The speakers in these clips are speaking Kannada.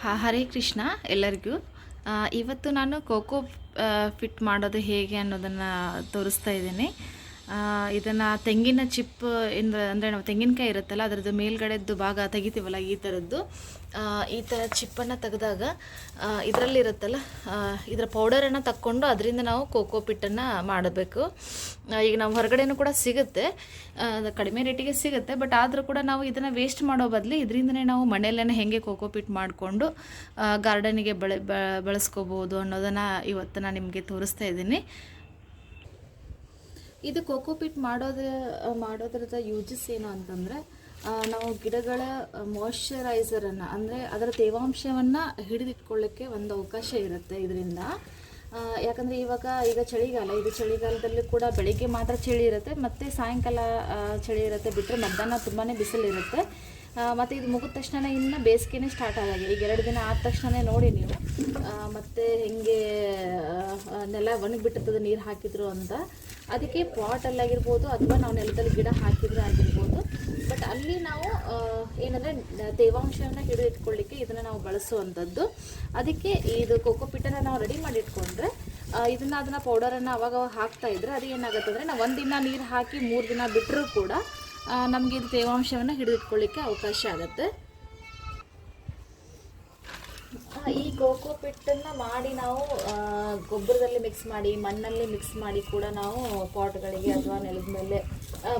ಹರೇ ಕೃಷ್ಣ ಎಲ್ಲರಿಗೂ. ಇವತ್ತು ನಾನು ಕೋಕೋ ಫಿಟ್ ಮಾಡೋದು ಹೇಗೆ ಅನ್ನೋದನ್ನು ತೋರಿಸ್ತಾ ಇದ್ದೀನಿ. ಇದನ್ನು ತೆಂಗಿನ ಚಿಪ್ ಅಂದರೆ ನಾವು ತೆಂಗಿನಕಾಯಿ ಇರುತ್ತಲ್ಲ ಅದರದ್ದು ಮೇಲ್ಗಡೆದ್ದು ಭಾಗ ತೆಗಿತೀವಲ್ಲ ಈ ಥರ ಚಿಪ್ಪನ್ನು ತೆಗೆದಾಗ ಇದರಲ್ಲಿರುತ್ತಲ್ಲ ಇದರ ಪೌಡರನ್ನು ತಕ್ಕೊಂಡು ಅದರಿಂದ ನಾವು ಕೋಕೋ ಪಿಟ್ಟನ್ನು ಮಾಡಬೇಕು. ಈಗ ನಾವು ಹೊರಗಡೆನೂ ಕೂಡ ಸಿಗುತ್ತೆ, ಕಡಿಮೆ ರೇಟಿಗೆ ಸಿಗುತ್ತೆ. ಬಟ್ ಆದರೂ ಕೂಡ ನಾವು ಇದನ್ನು ವೇಸ್ಟ್ ಮಾಡೋ ಬದಲು ಇದರಿಂದನೇ ನಾವು ಮನೆಯಲ್ಲೇ ಹೇಗೆ ಕೋಕೋ ಪಿಟ್ ಮಾಡಿಕೊಂಡು ಗಾರ್ಡನಿಗೆ ಬಳಸ್ಕೋಬೋದು ಅನ್ನೋದನ್ನು ಇವತ್ತು ನಾನು ನಿಮಗೆ ತೋರಿಸ್ತಾ ಇದ್ದೀನಿ. ಇದು ಕೋಕೋ ಪಿಟ್ ಮಾಡೋದ್ರದ ಯೂಸಸ್ ಏನು ಅಂತಂದರೆ, ನಾವು ಗಿಡಗಳ ಮಾಯ್ಶ್ಚರೈಸರನ್ನು ಅಂದರೆ ಅದರ ತೇವಾಂಶವನ್ನು ಹಿಡಿದಿಟ್ಕೊಳ್ಳೋಕ್ಕೆ ಒಂದು ಅವಕಾಶ ಇರುತ್ತೆ ಇದರಿಂದ. ಯಾಕಂದರೆ ಈಗ ಚಳಿಗಾಲದಲ್ಲಿ ಕೂಡ ಬೆಳಿಗ್ಗೆ ಮಾತ್ರ ಚಳಿ ಇರುತ್ತೆ, ಮತ್ತು ಸಾಯಂಕಾಲ ಚಳಿ ಇರುತ್ತೆ, ಬಿಟ್ಟರೆ ಮಧ್ಯಾಹ್ನ ತುಂಬಾ ಬಿಸಿಲಿರುತ್ತೆ. ಮತ್ತು ಇದು ಮುಗಿದ ತಕ್ಷಣ ಇನ್ನು ಬೇಸಿಗೆನೇ ಸ್ಟಾರ್ಟ್ ಆದಾಗೆ, ಈಗ 2 ದಿನ ಆದ ತಕ್ಷಣ ನೋಡಿ ನೀವು ಮತ್ತು ಹೆಂಗೆ ನೆಲ ಒಣಗಿಬಿಟ್ಟಿರ್ತದೆ ನೀರು ಹಾಕಿದ್ರು ಅಂತ. ಅದಕ್ಕೆ ಪಾಟಲ್ಲಾಗಿರ್ಬೋದು ಅಥವಾ ನಾವು ನೆಲದಲ್ಲಿ ಗಿಡ ಹಾಕಿದ್ರೆ ಆಗಿರ್ಬೋದು. ಬಟ್ ಅಲ್ಲಿ ನಾವು ಏನಂದರೆ ತೇವಾಂಶವನ್ನು ಹಿಡಿದಿಟ್ಕೊಳ್ಳಿಕ್ಕೆ ಇದನ್ನು ನಾವು ಬಳಸುವಂಥದ್ದು. ಅದಕ್ಕೆ ಇದು ಕೋಕೋ ಪಿಟ್ಟನ್ನು ನಾವು ರೆಡಿ ಮಾಡಿ ಇಟ್ಕೊಂಡ್ರೆ ಅದನ್ನು ಪೌಡರನ್ನು ಅವಾಗ ಹಾಕ್ತಾ ಇದ್ದರೆ ಅದು ಏನಾಗುತ್ತೆ ಅಂದರೆ, ನಾವು 1 ದಿನ ನೀರು ಹಾಕಿ 3 ದಿನ ಬಿಟ್ಟರೂ ಕೂಡ ನಮಗೆ ಇದು ತೇವಾಂಶವನ್ನು ಹಿಡಿದಿಟ್ಕೊಳ್ಳಿಕ್ಕೆ ಅವಕಾಶ ಆಗುತ್ತೆ. ಈ ಕೋಕೋ ಪಿಟ್ಟನ್ನು ಮಾಡಿ ನಾವು ಗೊಬ್ಬರದಲ್ಲಿ ಮಿಕ್ಸ್ ಮಾಡಿ, ಮಣ್ಣಲ್ಲಿ ಮಿಕ್ಸ್ ಮಾಡಿ ಕೂಡ ನಾವು ಪಾಟ್ಗಳಿಗೆ ಅಥವಾ ನೆಲದ ಮೇಲೆ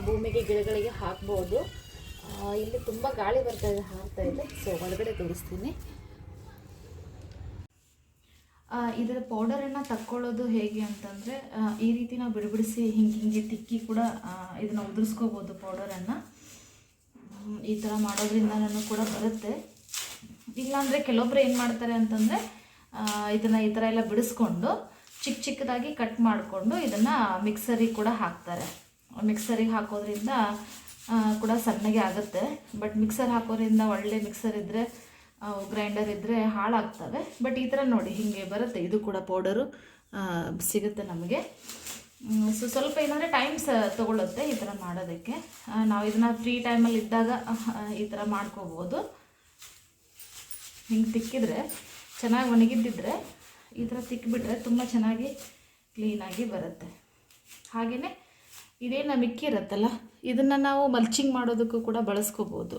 ಭೂಮಿಗೆ ಗಿಡಗಳಿಗೆ ಹಾಕ್ಬೋದು. ಇಲ್ಲಿ ತುಂಬ ಗಾಳಿ ಹಾರ್ತಾ ಇದೆ, ಸೊ ಒಳಗಡೆ ತೋರಿಸ್ತೀನಿ. ಇದರ ಪೌಡರನ್ನು ತಕ್ಕೊಳ್ಳೋದು ಹೇಗೆ ಅಂತಂದರೆ, ಈ ರೀತಿ ನಾವು ಬಿಡಿಸಿ ಹಿಂಗೆ ತಿಕ್ಕಿ ಕೂಡ ಇದನ್ನು ಉದುರಿಸ್ಕೋಬೋದು ಪೌಡರನ್ನು. ಈ ಥರ ಮಾಡೋದ್ರಿಂದನೂ ಕೂಡ ಬರುತ್ತೆ. ಇಲ್ಲಾಂದರೆ ಕೆಲವೊಬ್ರು ಏನು ಮಾಡ್ತಾರೆ ಅಂತಂದರೆ, ಇದನ್ನು ಈ ಥರ ಎಲ್ಲ ಬಿಡಿಸ್ಕೊಂಡು ಚಿಕ್ಕದಾಗಿ ಕಟ್ ಮಾಡಿಕೊಂಡು ಇದನ್ನು ಮಿಕ್ಸರಿಗೆ ಕೂಡ ಹಾಕ್ತಾರೆ. ಮಿಕ್ಸರಿಗೆ ಹಾಕೋದ್ರಿಂದ ಕೂಡ ಸಣ್ಣಗೆ ಆಗುತ್ತೆ. ಬಟ್ ಮಿಕ್ಸರ್ ಹಾಕೋದ್ರಿಂದ ಒಳ್ಳೆ ಮಿಕ್ಸರ್ ಇದ್ದರೆ, ಗ್ರೈಂಡರ್ ಇದ್ದರೆ ಹಾಳಾಗ್ತವೆ. ಬಟ್ ಈ ಥರ ನೋಡಿ ಹೀಗೆ ಬರುತ್ತೆ, ಇದು ಕೂಡ ಪೌಡರು ಸಿಗುತ್ತೆ ನಮಗೆ. ಸೊ ಸ್ವಲ್ಪ ಏನಂದರೆ ಟೈಮ್ ತೊಗೊಳುತ್ತೆ ಈ ಥರ ಮಾಡೋದಕ್ಕೆ. ನಾವು ಇದನ್ನು ಫ್ರೀ ಟೈಮಲ್ಲಿ ಇದ್ದಾಗ ಈ ಥರ ಮಾಡ್ಕೋಬೋದು. ಹಿಂಗೆ ತಿಕ್ಕಿದರೆ ಚೆನ್ನಾಗಿ ಒಣಗಿದ್ದಿದ್ರೆ ಈ ಥರ ತಿಕ್ಕಿಬಿಟ್ರೆ ತುಂಬ ಚೆನ್ನಾಗಿ ಕ್ಲೀನಾಗಿ ಬರುತ್ತೆ. ಹಾಗೆಯೇ ಇದೇನು ಮಿಕ್ಕಿರುತ್ತಲ್ಲ ಇದನ್ನು ನಾವು ಮಲ್ಚಿಂಗ್ ಮಾಡೋದಕ್ಕೂ ಕೂಡ ಬಳಸ್ಕೋಬೋದು.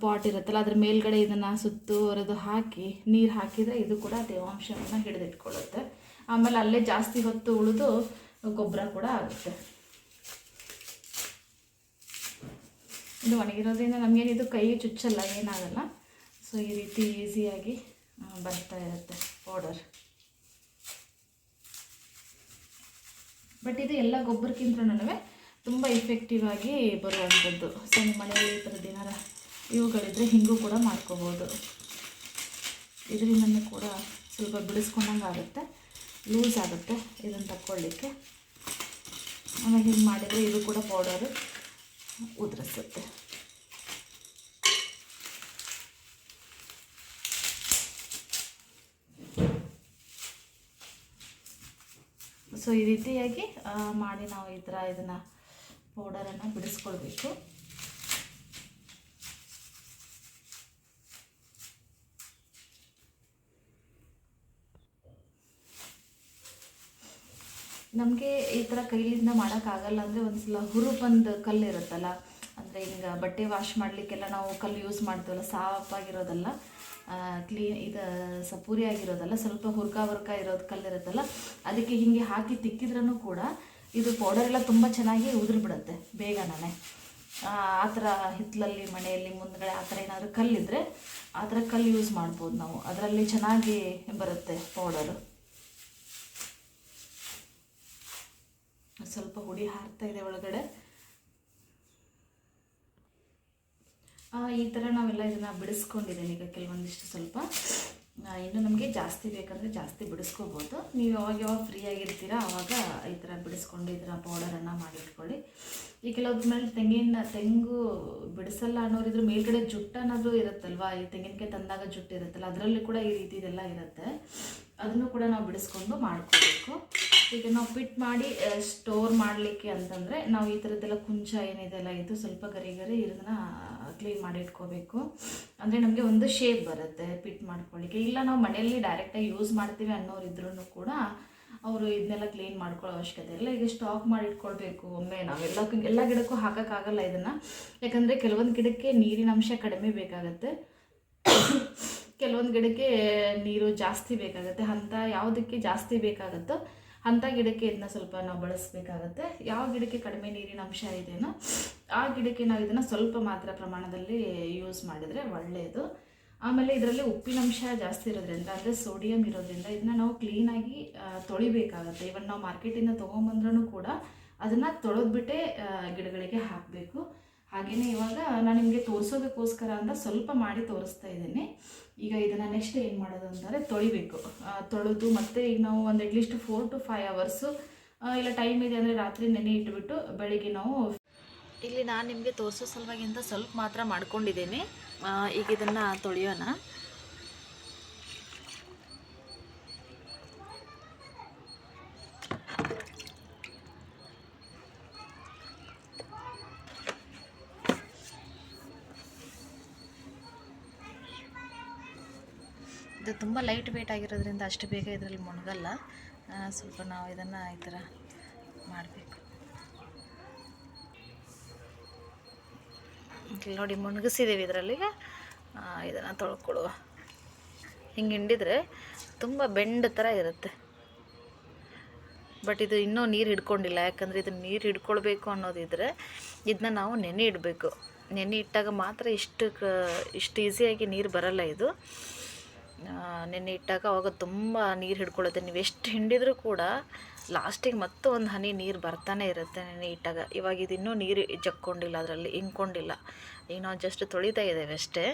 ಪಾಟ್ ಇರುತ್ತಲ್ಲ ಅದ್ರ ಮೇಲ್ಗಡೆ ಇದನ್ನು ಸುತ್ತುವರೆದು ಹಾಕಿ ನೀರು ಹಾಕಿದರೆ ಇದು ಕೂಡ ತೇವಾಂಶವನ್ನು ಹಿಡಿದಿಟ್ಕೊಳ್ಳುತ್ತೆ. ಆಮೇಲೆ ಅಲ್ಲೇ ಜಾಸ್ತಿ ಹೊತ್ತು ಉಳಿದು ಗೊಬ್ಬರ ಕೂಡ ಆಗುತ್ತೆ. ಇದು ಒಣಗಿರೋದ್ರಿಂದ ನಮಗೇನಿದು ಕೈ ಚುಚ್ಚಲ್ಲ, ಏನಾಗಲ್ಲ. ಸೊ ಈ ರೀತಿ ಈಸಿಯಾಗಿ ಬರ್ತಾ ಇರುತ್ತೆ ಪೌಡರ್. ಬಟ್ ಇದು ಎಲ್ಲ ಗೊಬ್ಬರಕ್ಕಿಂತನೂ ತುಂಬ ಎಫೆಕ್ಟಿವ್ ಆಗಿ ಬರುವಂಥದ್ದು. ಸೊ ನಿಮ್ಮ ಮನೆಯಲ್ಲಿ ಈ ಥರ ದಿನಾರ ಇವುಗಳಿದ್ರೆ ಹಿಂಗೂ ಕೂಡ ಮಾಡ್ಕೋಬೋದು. ಇದರಿಂದ ಕೂಡ ಸ್ವಲ್ಪ ಬಿಡಿಸ್ಕೊಂಡಂಗೆ ಆಗುತ್ತೆ, ಲೂಸ್ ಆಗುತ್ತೆ ಇದನ್ನು ತಕ್ಕೊಳ್ಳಿಕ್ಕೆ. ಆಮೇಲೆ ಹಿಂಗೆ ಮಾಡಿದರೆ ಇದು ಕೂಡ ಪೌಡರು ಉದುರಿಸುತ್ತೆ. ಸೊ ಈ ರೀತಿಯಾಗಿ ಮಾಡಿ ನಾವು ಈ ಥರ ಇದನ್ನು ಪೌಡರನ್ನು ಬಿಡಿಸ್ಕೊಳ್ಬೇಕು. ನಮಗೆ ಈ ಥರ ಕೈಲಿಂದ ಮಾಡೋಕ್ಕಾಗಲ್ಲ ಅಂದರೆ ಒಂದ್ಸಲ ಹುರುಪಂದು ಕಲ್ಲು ಇರುತ್ತಲ್ಲ, ಅಂದರೆ ಈಗ ಬಟ್ಟೆ ವಾಶ್ ಮಾಡಲಿಕ್ಕೆಲ್ಲ ನಾವು ಕಲ್ಲು ಯೂಸ್ ಮಾಡ್ತೀವಲ್ಲ, ಸಾಫಾಗಿರೋದಲ್ಲ, ಇದು ಸಪೂರಿ ಆಗಿರೋದಲ್ಲ, ಸ್ವಲ್ಪ ಹುರ್ಕ ಇರೋದು ಕಲ್ಲಿರುತ್ತಲ್ಲ, ಅದಕ್ಕೆ ಹೀಗೆ ಹಾಕಿ ತಿಕ್ಕಿದ್ರೂ ಕೂಡ ಇದು ಪೌಡರೆಲ್ಲ ತುಂಬ ಚೆನ್ನಾಗಿ ಉದುರಿಬಿಡುತ್ತೆ ಬೇಗನೆ. ಆ ಥರ ಹಿತ್ತಲಲ್ಲಿ ಮನೆಯಲ್ಲಿ ಮುಂದ್ಗಡೆ ಆ ಥರ ಏನಾದರೂ ಕಲ್ಲಿದ್ದರೆ ಆ ಥರ ಕಲ್ಲು ಯೂಸ್ ಮಾಡ್ಬೋದು ನಾವು, ಅದರಲ್ಲಿ ಚೆನ್ನಾಗಿ ಬರುತ್ತೆ ಪೌಡರು. ಸ್ವಲ್ಪ ಹುಡಿ ಹಾರ್ತಾ ಇದೆ ಒಳಗಡೆ. ಈ ಥರ ನಾವೆಲ್ಲ ಇದನ್ನು ಬಿಡಿಸ್ಕೊಂಡಿದ್ದೀನಿ. ಈಗ ಕೆಲವೊಂದಿಷ್ಟು ಸ್ವಲ್ಪ ಇನ್ನು ನಮಗೆ ಜಾಸ್ತಿ ಬೇಕಂದರೆ ಜಾಸ್ತಿ ಬಿಡಿಸ್ಕೋಬೋದು. ನೀವು ಯಾವಾಗ ಫ್ರೀ ಆಗಿರ್ತೀರ ಆವಾಗ ಈ ಥರ ಬಿಡಿಸ್ಕೊಂಡು ಇದರ ಪೌಡರನ್ನು ಮಾಡಿಟ್ಕೊಳ್ಳಿ. ಈ ಕೆಲವೊಬ್ಬರ ಮೇಲೆ ತೆಂಗು ಬಿಡಿಸಲ್ಲ ಅನ್ನೋರಿದ್ರ ಮೇಲ್ಗಡೆ ಜುಟ್ಟು ಅನ್ನೋದು ಇರುತ್ತಲ್ವ, ಈ ತೆಂಗಿನಕಾಯಿ ತಂದಾಗ ಜುಟ್ಟು ಇರುತ್ತಲ್ಲ, ಅದರಲ್ಲಿ ಕೂಡ ಈ ರೀತಿ ಇದೆಲ್ಲ ಇರುತ್ತೆ. ಅದನ್ನು ಕೂಡ ನಾವು ಬಿಡಿಸ್ಕೊಂಡು ಮಾಡ್ಕೋಬೇಕು. ಈಗ ನಾವು ಪಿಟ್ ಮಾಡಿ ಸ್ಟೋರ್ ಮಾಡಲಿಕ್ಕೆ ಅಂತಂದರೆ ನಾವು ಈ ಥರದ್ದೆಲ್ಲ ಕುಂಚ ಏನಿದೆಲ್ಲ ಇದು ಸ್ವಲ್ಪ ಗರಿ ಇದನ್ನು ಕ್ಲೀನ್ ಮಾಡಿ ಇಟ್ಕೋಬೇಕು. ಅಂದರೆ ನಮಗೆ ಒಂದು ಶೇಪ್ ಬರುತ್ತೆ ಪಿಟ್ ಮಾಡ್ಕೊಳ್ಳಿಕ್ಕೆ. ಇಲ್ಲ ನಾವು ಮನೆಯಲ್ಲಿ ಡೈರೆಕ್ಟಾಗಿ ಯೂಸ್ ಮಾಡ್ತೀವಿ ಅನ್ನೋರು ಇದ್ರೂ ಕೂಡ ಅವರು ಇದನ್ನೆಲ್ಲ ಕ್ಲೀನ್ ಮಾಡ್ಕೊಳ್ಳೋ ಅವಶ್ಯಕತೆ ಇಲ್ಲ. ಈಗ ಸ್ಟಾಕ್ ಮಾಡಿ ಇಟ್ಕೊಳ್ಬೇಕು. ಒಮ್ಮೆ ಎಲ್ಲ ಗಿಡಕ್ಕೂ ಹಾಕೋಕ್ಕಾಗಲ್ಲ ಇದನ್ನು, ಯಾಕಂದರೆ ಕೆಲವೊಂದು ಗಿಡಕ್ಕೆ ನೀರಿನ ಅಂಶ ಕಡಿಮೆ ಬೇಕಾಗುತ್ತೆ, ಕೆಲವೊಂದು ಗಿಡಕ್ಕೆ ನೀರು ಜಾಸ್ತಿ ಬೇಕಾಗುತ್ತೆ. ಅಂಥ ಯಾವುದಕ್ಕೆ ಜಾಸ್ತಿ ಬೇಕಾಗುತ್ತೋ ಅಂಥ ಗಿಡಕ್ಕೆ ಇದನ್ನ ಸ್ವಲ್ಪ ನಾವು ಬಳಸಬೇಕಾಗತ್ತೆ. ಯಾವ ಗಿಡಕ್ಕೆ ಕಡಿಮೆ ನೀರಿನ ಅಂಶ ಇದೆಯೋ ಆ ಗಿಡಕ್ಕೆ ನಾವು ಇದನ್ನು ಸ್ವಲ್ಪ ಮಾತ್ರ ಪ್ರಮಾಣದಲ್ಲಿ ಯೂಸ್ ಮಾಡಿದರೆ ಒಳ್ಳೆಯದು. ಆಮೇಲೆ ಇದರಲ್ಲಿ ಉಪ್ಪಿನಂಶ ಜಾಸ್ತಿ ಇರೋದ್ರಿಂದ, ಅಂದರೆ ಸೋಡಿಯಂ ಇರೋದ್ರಿಂದ ಇದನ್ನ ನಾವು ಕ್ಲೀನಾಗಿ ತೊಳಿಬೇಕಾಗತ್ತೆ. ಇವನ್ ನಾವು ಮಾರ್ಕೆಟಿಂದ ತೊಗೊಂಬಂದ್ರೂ ಕೂಡ ಅದನ್ನು ತೊಳೆದ್ಬಿಟ್ಟೆ ಗಿಡಗಳಿಗೆ ಹಾಕಬೇಕು. ಹಾಗೆಯೇ ಇವಾಗ ನಾನು ನಿಮಗೆ ತೋರಿಸೋದಕ್ಕೋಸ್ಕರ ಅಂತ ಸ್ವಲ್ಪ ಮಾಡಿ ತೋರಿಸ್ತಾ ಇದ್ದೀನಿ. ಈಗ ಇದನ್ನು ನೆಕ್ಸ್ಟ್ ಏನು ಮಾಡೋದು ಅಂತಂದರೆ ತೊಳಿಬೇಕು. ತೊಳೆದು ಮತ್ತು ಈಗ ನಾವು ಒಂದು ಅಟ್ಲೀಸ್ಟ್ 4 to 5 hours ಇಲ್ಲ ಟೈಮ್ ಇದೆ ಅಂದರೆ ರಾತ್ರಿ ನೆನೆ ಇಟ್ಬಿಟ್ಟು ಬೆಳಿಗ್ಗೆ ನಾವು ಇಲ್ಲಿ ನಾನು ನಿಮಗೆ ತೋರಿಸೋ ಸಲುವಾಗಿ ಅಂತ ಸ್ವಲ್ಪ ಮಾತ್ರ ಮಾಡ್ಕೊಂಡಿದ್ದೀನಿ. ಈಗ ಇದನ್ನು ತೊಳೆಯೋಣ. ಇದು ತುಂಬ ಲೈಟ್ ವೇಟ್ ಆಗಿರೋದ್ರಿಂದ ಅಷ್ಟು ಬೇಗ ಇದರಲ್ಲಿ ಮುಣಗಲ್ಲ. ಸ್ವಲ್ಪ ನಾವು ಇದನ್ನು ಈ ಥರ ಮಾಡಬೇಕು. ನೋಡಿ ಮುಣಗಿಸಿದ್ದೀವಿ ಇದರಲ್ಲಿ. ಇದನ್ನು ತೊಳ್ಕೊಳ್ಳುವ. ಹಿಂಗೆ ಹಿಂಡಿದರೆ ತುಂಬ ಬೆಂಡ್ ಥರ ಇರುತ್ತೆ. ಬಟ್ ಇದು ಇನ್ನೂ ನೀರು ಹಿಡ್ಕೊಂಡಿಲ್ಲ, ಯಾಕಂದರೆ ಇದನ್ನು ನೀರು ಹಿಡ್ಕೊಳ್ಬೇಕು ಅನ್ನೋದಿದ್ದರೆ ಇದನ್ನ ನಾವು ನೆನೆ ಇಡಬೇಕು. ನೆನೆ ಇಟ್ಟಾಗ ಮಾತ್ರ ಇಷ್ಟು ಈಸಿಯಾಗಿ ನೀರು ಬರಲ್ಲ. ಇದು ನೆನೆ ಇಟ್ಟಾಗ ಅವಾಗ ತುಂಬ ನೀರು ಹಿಡ್ಕೊಳ್ಳುತ್ತೆ. ನೀವು ಎಷ್ಟು ಹಿಂಡಿದ್ರೂ ಕೂಡ ಲಾಸ್ಟಿಗೆ ಮತ್ತೆ ಒಂದು ಹನಿ ನೀರು ಬರ್ತಾನೆ ಇರುತ್ತೆ ನೆನೆ ಇಟ್ಟಾಗ. ಇವಾಗ ಇದು ಇನ್ನೂ ನೀರು ಜಕ್ಕೊಂಡಿಲ್ಲ, ಅದರಲ್ಲಿ ಇಂಕೊಂಡಿಲ್ಲ. ಈಗ ನಾವು ಜಸ್ಟ್ ತೊಳಿತಾ ಇದ್ದೇವೆ ಅಷ್ಟೇ.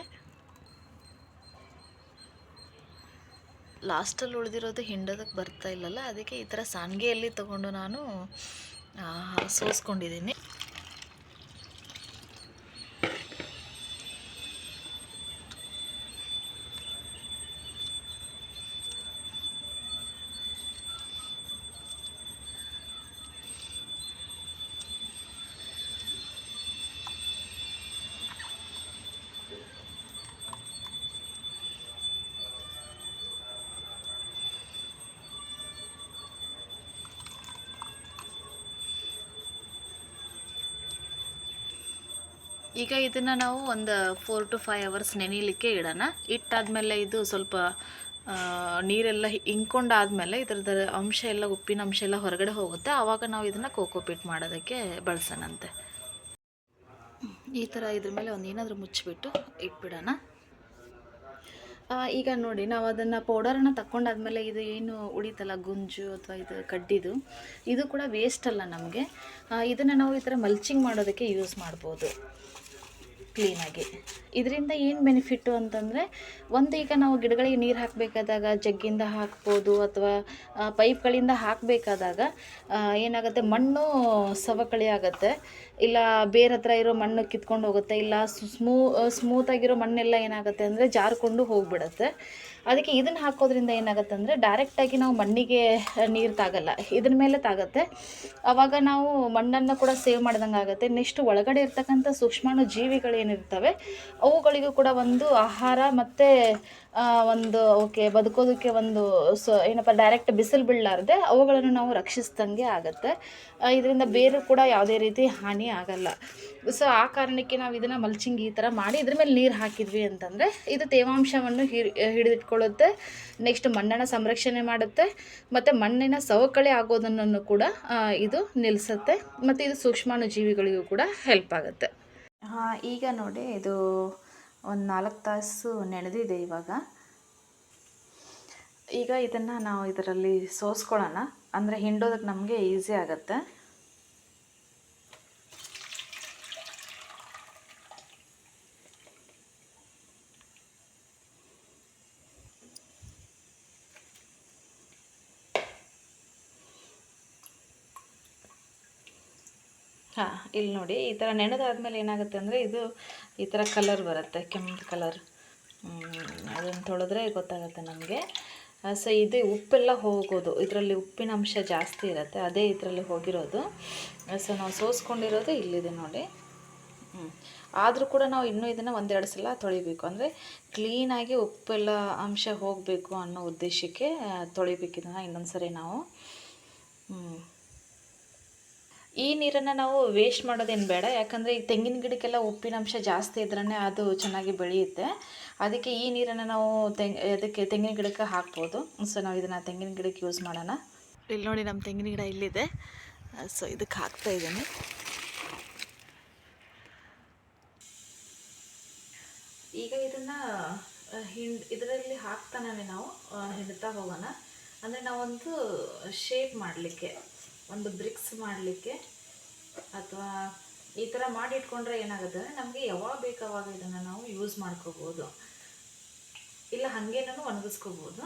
ಲಾಸ್ಟಲ್ಲಿ ಉಳಿದಿರೋದು ಹಿಂಡೋದಕ್ಕೆ ಬರ್ತಾ ಇಲ್ಲಲ್ಲ, ಅದಕ್ಕೆ ಈ ಥರ ಸಾಣಿಗೆಯಲ್ಲಿ ತೊಗೊಂಡು ನಾನು ಸೋಸ್ಕೊಂಡಿದ್ದೀನಿ. ಈಗ ಇದನ್ನು ನಾವು ಒಂದು 4 to 5 hours ನೆನೆಯಲಿಕ್ಕೆ ಇಡೋಣ. ಇಟ್ಟಾದಮೇಲೆ ಇದು ಸ್ವಲ್ಪ ನೀರೆಲ್ಲ ಇಂಕೊಂಡಾದಮೇಲೆ ಇದರದ ಅಂಶ ಎಲ್ಲ, ಉಪ್ಪಿನ ಅಂಶ ಎಲ್ಲ ಹೊರಗಡೆ ಹೋಗುತ್ತೆ. ಆವಾಗ ನಾವು ಇದನ್ನು ಕೋಕೋಪೀಟ್ ಮಾಡೋದಕ್ಕೆ ಬಳಸೋಣಂತೆ. ಈ ಥರ ಇದ್ರ ಮೇಲೆ ಒಂದು ಏನಾದರೂ ಮುಚ್ಚಿಬಿಟ್ಟು ಇಟ್ಬಿಡೋಣ. ಈಗ ನೋಡಿ, ನಾವು ಅದನ್ನು ಪೌಡರನ್ನು ತಗೊಂಡಾದ್ಮೇಲೆ ಇದು ಏನು ಉಳಿತಲ್ಲ ಗುಂಜು ಅಥವಾ ಇದು ಕಡ್ಡಿದು, ಇದು ಕೂಡ ವೇಸ್ಟ್ ಅಲ್ಲ ನಮಗೆ. ಇದನ್ನು ನಾವು ಈ ಥರ ಮಲ್ಚಿಂಗ್ ಮಾಡೋದಕ್ಕೆ ಯೂಸ್ ಮಾಡ್ಬೋದು ಕ್ಲೀನಾಗಿ. ಇದರಿಂದ ಏನು ಬೆನಿಫಿಟ್ಟು ಅಂತಂದರೆ, ಒಂದು ಈಗ ನಾವು ಗಿಡಗಳಿಗೆ ನೀರು ಹಾಕಬೇಕಾದಾಗ ಜಗ್ಗಿಂದ ಹಾಕ್ಬೋದು, ಅಥವಾ ಪೈಪ್ಗಳಿಂದ ಹಾಕಬೇಕಾದಾಗ ಏನಾಗುತ್ತೆ, ಮಣ್ಣು ಸವಕಳಿ ಆಗುತ್ತೆ, ಇಲ್ಲ ಬೇರೆ ಹತ್ರ ಇರೋ ಮಣ್ಣು ಕಿತ್ಕೊಂಡು ಹೋಗುತ್ತೆ, ಇಲ್ಲ ಸ್ಮೂತಾಗಿರೋ ಮಣ್ಣೆಲ್ಲ ಏನಾಗುತ್ತೆ ಅಂದರೆ ಜಾರ್ಕೊಂಡು ಹೋಗಿಬಿಡುತ್ತೆ. ಅದಕ್ಕೆ ಇದನ್ನು ಹಾಕೋದ್ರಿಂದ ಏನಾಗುತ್ತೆ ಅಂದರೆ ಡೈರೆಕ್ಟಾಗಿ ನಾವು ಮಣ್ಣಿಗೆ ನೀರು ತಾಗಲ್ಲ, ಇದ್ರ ಮೇಲೆ ತಾಗುತ್ತೆ. ಆವಾಗ ನಾವು ಮಣ್ಣನ್ನು ಕೂಡ ಸೇವ್ ಮಾಡ್ದಂಗೆ ಆಗುತ್ತೆ. ನೆಕ್ಸ್ಟ್ ಒಳಗಡೆ ಇರ್ತಕ್ಕಂಥ ಸೂಕ್ಷ್ಮಾಣು ಜೀವಿಗಳೇನಿರ್ತವೆ ಅವುಗಳಿಗೂ ಕೂಡ ಒಂದು ಆಹಾರ ಮತ್ತು ಒಂದು ಅವಕ್ಕೆ ಬದುಕೋದಕ್ಕೆ ಒಂದು ಏನಪ್ಪ ಡೈರೆಕ್ಟ್ ಬಿಸಿಲು ಬೀಳಲಾರ್ದೆ ಅವುಗಳನ್ನು ನಾವು ರಕ್ಷಿಸ್ದಂಗೆ ಆಗುತ್ತೆ. ಇದರಿಂದ ಬೇರು ಕೂಡ ಯಾವುದೇ ರೀತಿ ಹಾನಿ ಆಗಲ್ಲ. ಸೊ ಆ ಕಾರಣಕ್ಕೆ ನಾವು ಇದನ್ನು ಮಲ್ಚಿಂಗ್ ಈ ಥರ ಮಾಡಿ ಇದ್ರ ಮೇಲೆ ನೀರು ಹಾಕಿದ್ವಿ ಅಂತಂದರೆ ಇದು ತೇವಾಂಶವನ್ನು ಹಿಡಿದಿಟ್ಕೊಳ್ಳುತ್ತೆ. ನೆಕ್ಸ್ಟ್ ಮಣ್ಣನ್ನು ಸಂರಕ್ಷಣೆ ಮಾಡುತ್ತೆ, ಮತ್ತು ಮಣ್ಣಿನ ಸವಕಳಿ ಆಗೋದನ್ನು ಕೂಡ ಇದು ನಿಲ್ಲಿಸುತ್ತೆ, ಮತ್ತು ಇದು ಸೂಕ್ಷ್ಮಾಣು ಜೀವಿಗಳಿಗೂ ಕೂಡ ಹೆಲ್ಪ್ ಆಗುತ್ತೆ. ಈಗ ನೋಡಿ, ಇದು ಒಂದು 4 ತಾಸು ನೆನೆದಿದೆ ಇವಾಗ. ಈಗ ಇದನ್ನು ನಾವು ಇದರಲ್ಲಿ ಸೋಸ್ಕೊಳ್ಳೋಣ, ಅಂದರೆ ಹಿಂಡೋದಕ್ಕೆ ನಮಗೆ ಈಸಿ ಆಗುತ್ತೆ. ಇಲ್ಲಿ ನೋಡಿ, ಈ ಥರ ನೆನೆದಾದ್ಮೇಲೆ ಏನಾಗುತ್ತೆ ಅಂದರೆ ಇದು ಈ ಥರ ಕಲರ್ ಬರುತ್ತೆ, ಕೆಂಪು ಕಲರ್. ಅದನ್ನು ತೊಳೆದ್ರೆ ಗೊತ್ತಾಗುತ್ತೆ ನಮಗೆ. ಸೊ ಇದು ಉಪ್ಪೆಲ್ಲ ಹೋಗೋದು, ಇದರಲ್ಲಿ ಉಪ್ಪಿನ ಅಂಶ ಜಾಸ್ತಿ ಇರುತ್ತೆ, ಅದೇ ಇದರಲ್ಲಿ ಹೋಗಿರೋದು. ಸೊ ನಾವು ಸೋಸ್ಕೊಂಡಿರೋದು ಇಲ್ಲಿದೆ ನೋಡಿ. ಆದರೂ ಕೂಡ ನಾವು ಇನ್ನೂ ಇದನ್ನು ಒಂದೆರಡು ಸಲ ತೊಳಿಬೇಕು, ಅಂದರೆ ಕ್ಲೀನಾಗಿ ಉಪ್ಪೆಲ್ಲ ಅಂಶ ಹೋಗಬೇಕು ಅನ್ನೋ ಉದ್ದೇಶಕ್ಕೆ ತೊಳಿಬೇಕು ಇದನ್ನು ಇನ್ನೊಂದು ಸರಿ ನಾವು. ಈ ನೀರನ್ನು ನಾವು ವೇಸ್ಟ್ ಮಾಡೋದೇನು ಬೇಡ, ಯಾಕಂದರೆ ಈಗ ತೆಂಗಿನ ಗಿಡಕ್ಕೆಲ್ಲ ಉಪ್ಪಿನ ಅಂಶ ಜಾಸ್ತಿ ಇದ್ರೇ ಅದು ಚೆನ್ನಾಗಿ ಬೆಳೆಯುತ್ತೆ. ಅದಕ್ಕೆ ಈ ನೀರನ್ನು ನಾವು ತೆಂಗಿನ ಗಿಡಕ್ಕೆ ಹಾಕ್ಬೋದು. ಸೊ ನಾವು ಇದನ್ನು ತೆಂಗಿನ ಗಿಡಕ್ಕೆ ಯೂಸ್ ಮಾಡೋಣ. ಇಲ್ಲಿ ನೋಡಿ ನಮ್ಮ ತೆಂಗಿನ ಗಿಡ ಇಲ್ಲಿದೆ. ಸೊ ಇದಕ್ಕೆ ಹಾಕ್ತಾ ಇದ್ದೀನಿ. ಈಗ ಇದನ್ನು ಇದರಲ್ಲಿ ಹಾಕ್ತಾನೆ ನಾವು ಹಿಂಡ್ತಾ ಹೋಗೋಣ. ಅಂದರೆ ನಾವೊಂದು ಶೇಪ್ ಮಾಡಲಿಕ್ಕೆ, ಒಂದು ಬ್ರಿಕ್ಸ್ ಮಾಡಲಿಕ್ಕೆ ಅಥವಾ ಈ ಥರ ಮಾಡಿ ಇಟ್ಕೊಂಡ್ರೆ ಏನಾಗುತ್ತೆ ಅಂದರೆ ನಮಗೆ ಯಾವಾಗ ಬೇಕಾವಾಗ ಇದನ್ನು ನಾವು ಯೂಸ್ ಮಾಡ್ಕೋಬೋದು, ಇಲ್ಲ ಹಾಗೇನೂ ಒಣಗಿಸ್ಕೋಬೋದು.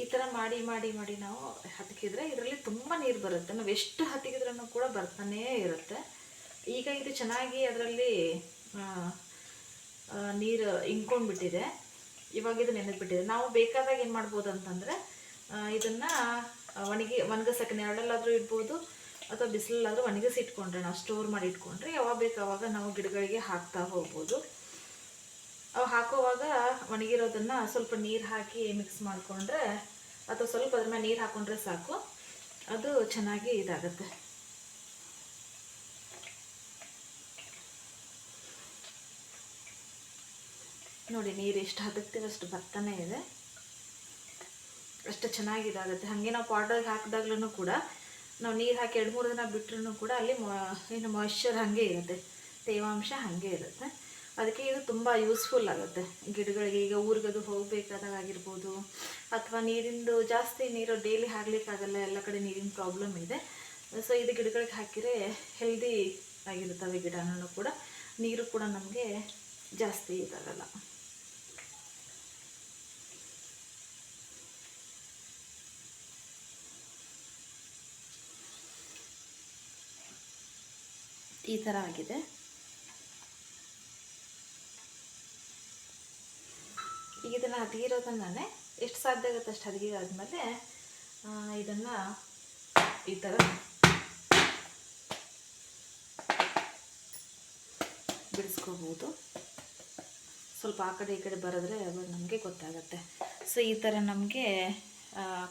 ಈ ಥರ ಮಾಡಿ ಮಾಡಿ ಮಾಡಿ ನಾವು ಹತ್ತಿಕಿದ್ರೆ ಇದರಲ್ಲಿ ತುಂಬ ನೀರು ಬರುತ್ತೆ. ನಾವು ಎಷ್ಟು ಹತ್ತಿಕಿದ್ರೂ ಕೂಡ ಬರ್ತಾನೇ ಇರುತ್ತೆ. ಈಗ ಇದು ಚೆನ್ನಾಗಿ ಅದರಲ್ಲಿ ನೀರು ಇಂಗ್ಕೊಂಡ್ಬಿಟ್ಟಿದೆ. ಇವಾಗ ಇದು ನೆನೆದ್ಬಿಟ್ಟಿದೆ. ನಾವು ಬೇಕಾದಾಗ ಏನು ಮಾಡ್ಬೋದು ಅಂತಂದರೆ ಇದನ್ನು ಒಣಗಿಸೋಕೆ ನೆರಳಲ್ಲಾದರೂ ಇಡ್ಬೋದು ಅಥವಾ ಬಿಸಿಲಲ್ಲಾದರೂ ಒಣಗಿಸಿ ಇಟ್ಕೊಂಡ್ರೆ, ನಾವು ಸ್ಟೋರ್ ಮಾಡಿ ಇಟ್ಕೊಂಡ್ರೆ ಯಾವಾಗ ಬೇಕಾವಾಗ ನಾವು ಗಿಡಗಳಿಗೆ ಹಾಕ್ತಾ ಹೋಗ್ಬೋದು. ಅವು ಹಾಕೋವಾಗ ಒಣಗಿರೋದನ್ನು ಸ್ವಲ್ಪ ನೀರು ಹಾಕಿ ಮಿಕ್ಸ್ ಮಾಡಿಕೊಂಡ್ರೆ ಅಥವಾ ಸ್ವಲ್ಪ ಅದ್ರ ಮೇಲೆ ನೀರು ಹಾಕ್ಕೊಂಡ್ರೆ ಸಾಕು, ಅದು ಚೆನ್ನಾಗಿ ಇದಾಗುತ್ತೆ. ನೋಡಿ ನೀರು ಎಷ್ಟು ಹದಕ್ತೀವಿ ಅಷ್ಟು ಬರ್ತಾನೆ ಇದೆ, ಅಷ್ಟು ಚೆನ್ನಾಗಿದಾಗುತ್ತೆ. ಹಾಗೆ ನಾವು ಪಾಟಲ್ಲಿ ಹಾಕಿದಾಗ್ಲೂ ಕೂಡ ನಾವು ನೀರು ಹಾಕಿ 2-3 ದಿನ ಬಿಟ್ಟರೂ ಕೂಡ ಅಲ್ಲಿ ಏನು ಮಾಯ್ಶ್ಚರ್ ಹಾಗೆ ಇರುತ್ತೆ, ತೇವಾಂಶ ಹಾಗೆ ಇರುತ್ತೆ. ಅದಕ್ಕೆ ಇದು ತುಂಬ ಯೂಸ್ಫುಲ್ ಆಗುತ್ತೆ ಗಿಡಗಳಿಗೆ. ಈಗ ಊರಿಗದು ಹೋಗಬೇಕಾದಾಗ ಆಗಿರ್ಬೋದು, ಅಥವಾ ನೀರಿಂದು ಜಾಸ್ತಿ ನೀರು ಡೈಲಿ ಹಾಕ್ಲಿಕ್ಕಾಗಲ್ಲ, ಎಲ್ಲ ಕಡೆ ನೀರಿನ ಪ್ರಾಬ್ಲಮ್ ಇದೆ. ಸೊ ಇದು ಗಿಡಗಳಿಗೆ ಹಾಕಿದರೆ ಹೆಲ್ದಿ ಆಗಿರ್ತವೆ ಗಿಡನೂ ಕೂಡ, ನೀರು ಕೂಡ ನಮಗೆ ಜಾಸ್ತಿ ಇದಾಗಲ್ಲ. ಈ ಥರ ಆಗಿದೆ. ಈಗ ಇದನ್ನು ಹದಗಿರೋದನ್ನೇ ಎಷ್ಟು ಸಾಧ್ಯ ಆಗುತ್ತೆ ಅಷ್ಟು ಹದಗಿ ಆದಮೇಲೆ ಇದನ್ನು ಈ ಥರ ಬಿಡಿಸ್ಕೋಬೋದು. ಸ್ವಲ್ಪ ಆ ಕಡೆ ಈ ಕಡೆ ಬರೆದ್ರೆ ಅದು ನಮಗೆ ಗೊತ್ತಾಗುತ್ತೆ. ಸೊ ಈ ಥರ ನಮಗೆ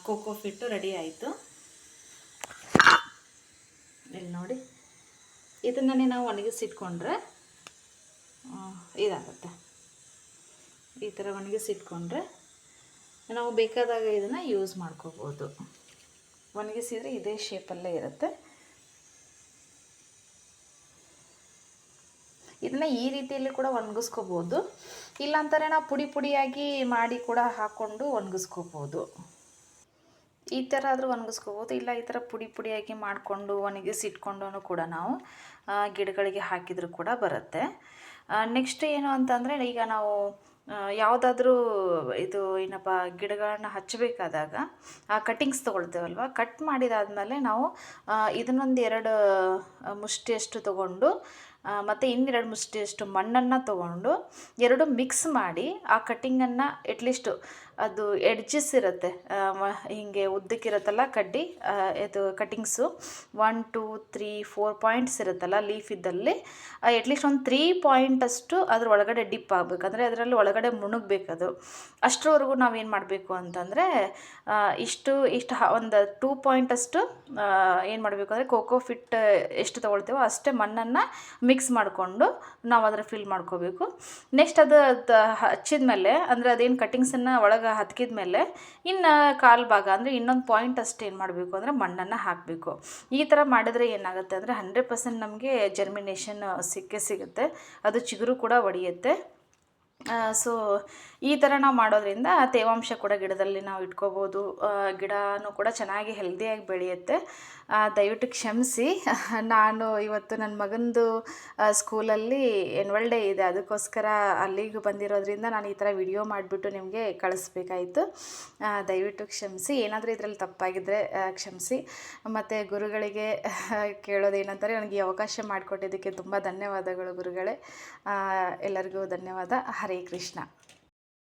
ಕೋಕೋ ಫಿಟ್ಟು ರೆಡಿ ಆಯಿತು. ಇಲ್ಲಿ ನೋಡಿ, ಇದನ್ನೇ ನಾವು ಒಣಗಿಸಿಟ್ಕೊಂಡ್ರೆ ಇದಾಗುತ್ತೆ. ಈ ಥರ ಒಣಗಿಸಿಟ್ಕೊಂಡ್ರೆ ನಾವು ಬೇಕಾದಾಗ ಇದನ್ನು ಯೂಸ್ ಮಾಡ್ಕೋಬೋದು. ಒಣಗಿಸಿದರೆ ಇದೇ ಶೇಪಲ್ಲೇ ಇರುತ್ತೆ. ಇದನ್ನು ಈ ರೀತಿಯಲ್ಲಿ ಕೂಡ ಒಣಗಿಸ್ಕೋಬೋದು, ಇಲ್ಲಾಂತಾರೆ ನಾವು ಪುಡಿ ಪುಡಿಯಾಗಿ ಮಾಡಿ ಕೂಡ ಹಾಕ್ಕೊಂಡು ಒಣಗಿಸ್ಕೋಬೋದು. ಈ ಥರ ಆದರೂ ಒಣಗಿಸ್ಕೋಬೋದು, ಇಲ್ಲ ಈ ಥರ ಪುಡಿ ಪುಡಿಯಾಗಿ ಮಾಡಿಕೊಂಡು ಒಣಗಿಸಿಟ್ಕೊಂಡು ಕೂಡ ನಾವು ಗಿಡಗಳಿಗೆ ಹಾಕಿದರೂ ಕೂಡ ಬರುತ್ತೆ. ನೆಕ್ಸ್ಟ್ ಏನು ಅಂತಂದರೆ, ಈಗ ನಾವು ಯಾವುದಾದ್ರೂ ಇದು ಏನಪ್ಪ ಗಿಡಗಳನ್ನ ಹಚ್ಚಬೇಕಾದಾಗ ಕಟ್ಟಿಂಗ್ಸ್ ತೊಗೊಳ್ತೇವಲ್ವ, ಕಟ್ ಮಾಡಿದಾದಮೇಲೆ ನಾವು ಇದನ್ನೊಂದು 2 ಮುಷ್ಟಿಯಷ್ಟು ತೊಗೊಂಡು ಮತ್ತು ಇನ್ನೆರಡು ಮುಷ್ಟಿಯಷ್ಟು ಮಣ್ಣನ್ನು ತೊಗೊಂಡು 2 ಮಿಕ್ಸ್ ಮಾಡಿ ಆ ಕಟ್ಟಿಂಗನ್ನು ಎಟ್ಲೀಸ್ಟು ಅದು ಎಡ್ಜಸ್ ಇರುತ್ತೆ, ಹೀಗೆ ಉದ್ದಕ್ಕಿರುತ್ತಲ್ಲ ಕಡ್ಡಿ, ಇದು ಕಟ್ಟಿಂಗ್ಸು 1 2 3 4 ಪಾಯಿಂಟ್ಸ್ ಇರುತ್ತಲ್ಲ ಲೀಫ್ ಇದ್ದಲ್ಲಿ, ಎಟ್ಲೀಸ್ಟ್ ಒಂದು 3 ಪಾಯಿಂಟಷ್ಟು ಅದ್ರ ಒಳಗಡೆ ಡಿಪ್ ಆಗಬೇಕು, ಅಂದರೆ ಅದರಲ್ಲಿ ಒಳಗಡೆ ಮುಣಗಬೇಕದು. ಅಷ್ಟರವರೆಗೂ ನಾವೇನು ಮಾಡಬೇಕು ಅಂತಂದರೆ ಇಷ್ಟು ಒಂದು 2 ಪಾಯಿಂಟಷ್ಟು ಏನು ಮಾಡಬೇಕು ಅಂದರೆ ಕೋಕೋ ಫಿಟ್ ಎಷ್ಟು ತೊಗೊಳ್ತೇವೋ ಅಷ್ಟೇ ಮಣ್ಣನ್ನು ಮಿಕ್ಸ್ ಮಾಡಿಕೊಂಡು ನಾವು ಅದರ ಫಿಲ್ ಮಾಡ್ಕೋಬೇಕು. ನೆಕ್ಸ್ಟ್ ಅದು ಹಚ್ಚಿದ ಮೇಲೆ, ಅಂದರೆ ಅದೇನು ಕಟ್ಟಿಂಗ್ಸನ್ನು ಒಳಗೆ ಹತ್ಕಿದ ಮೇಲೆ ಇನ್ನು ಕಾಲು ಭಾಗ ಅಂದರೆ ಇನ್ನೊಂದು ಪಾಯಿಂಟ್ ಅಷ್ಟು ಏನು ಮಾಡಬೇಕು ಅಂದರೆ ಮಣ್ಣನ್ನು ಹಾಕಬೇಕು. ಈ ಥರ ಮಾಡಿದ್ರೆ ಏನಾಗುತ್ತೆ ಅಂದರೆ 100% ನಮಗೆ ಜರ್ಮಿನೇಷನ್ ಸಿಗುತ್ತೆ, ಅದು ಚಿಗುರು ಕೂಡ ಒಡೆಯುತ್ತೆ. ಸೊ ಈ ಥರ ನಾವು ಮಾಡೋದ್ರಿಂದ ತೇವಾಂಶ ಕೂಡ ಗಿಡದಲ್ಲಿ ನಾವು ಇಟ್ಕೋಬೋದು, ಗಿಡನೂ ಕೂಡ ಚೆನ್ನಾಗಿ ಹೆಲ್ದಿಯಾಗಿ ಬೆಳೆಯುತ್ತೆ. ದಯವಿಟ್ಟು ಕ್ಷಮಿಸಿ, ನಾನು ಇವತ್ತು ನನ್ನ ಮಗಂದು ಸ್ಕೂಲಲ್ಲಿ ಆ್ಯನ್ಯುವಲ್ ಡೇ ಇದೆ, ಅದಕ್ಕೋಸ್ಕರ ಅಲ್ಲಿಗೆ ಬಂದಿರೋದ್ರಿಂದ ನಾನು ಈ ಥರ ವಿಡಿಯೋ ಮಾಡಿಬಿಟ್ಟು ನಿಮಗೆ ಕಳಿಸ್ಬೇಕಾಯಿತು. ದಯವಿಟ್ಟು ಕ್ಷಮಿಸಿ, ಏನಾದರೂ ಇದರಲ್ಲಿ ತಪ್ಪಾಗಿದ್ದರೆ ಕ್ಷಮಿಸಿ. ಮತ್ತು ಗುರುಗಳಿಗೆ ಕೇಳೋದೇನಂತಾರೆ, ನನಗೆ ಈ ಅವಕಾಶ ಮಾಡಿಕೊಟ್ಟಿದ್ದಕ್ಕೆ ತುಂಬ ಧನ್ಯವಾದಗಳು ಗುರುಗಳೇ. ಎಲ್ಲರಿಗೂ ಧನ್ಯವಾದ. ಹರೇ ಕೃಷ್ಣ.